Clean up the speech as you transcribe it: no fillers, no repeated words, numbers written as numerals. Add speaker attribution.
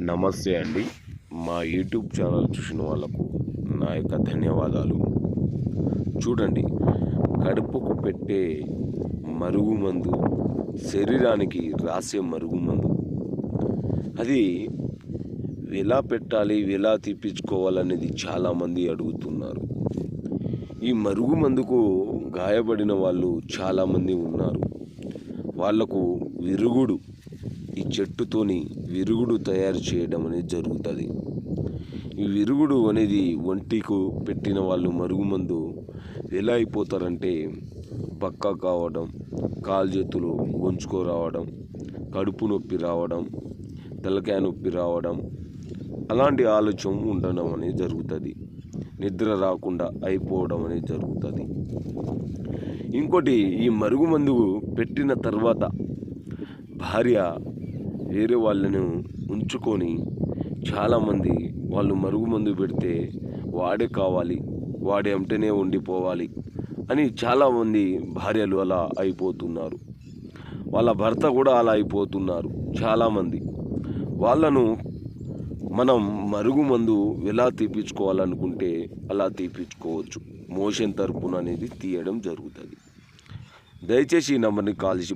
Speaker 1: నమస్తే అండి. మా యూట్యూబ్ ఛానల్ చూసిన వాళ్ళకు నా యొక్క ధన్యవాదాలు. చూడండి, కడుపుకు పెట్టే మరుగుమందు, శరీరానికి రాసే మరుగుమందు, అది ఎలా పెట్టాలి, ఎలా తీపించుకోవాలనేది చాలామంది అడుగుతున్నారు. ఈ మరుగుమందుకు గాయపడిన వాళ్ళు చాలామంది ఉన్నారు. వాళ్లకు విరుగుడు, ఈ చెట్టుతోని విరుగుడు తయారు చేయడం అనేది జరుగుతుంది. ఈ విరుగుడు అనేది ఒంటికు పెట్టిన వాళ్ళు మరుగుమందు ఎలా అయిపోతారంటే బక్క కావడం, కాలు చేతులు గుంజుకో రావడం, కడుపు నొప్పి రావడం, తలకాయ నొప్పి రావడం, అలాంటి ఆలోచన ఉండడం అనేది జరుగుతుంది. నిద్ర రాకుండా అయిపోవడం అనేది జరుగుతుంది. ఇంకోటి, ఈ మరుగుమందు పెట్టిన తర్వాత భార్య వేరే వాళ్ళను ఉంచుకొని, చాలామంది వాళ్ళు మరుగుమందు పెడితే వాడే కావాలి, వాడే అంటేనే ఉండిపోవాలి అని చాలామంది భార్యలు అలా అయిపోతున్నారు. వాళ్ళ భర్త కూడా అలా అయిపోతున్నారు చాలామంది. వాళ్ళను మనం మరుగుమందు ఎలా తీపించుకోవాలనుకుంటే అలా తీపించుకోవచ్చు. మోషన్ తరపున అనేది తీయడం జరుగుతుంది. దయచేసి ఈ నెంబర్ని కాల్ చేసి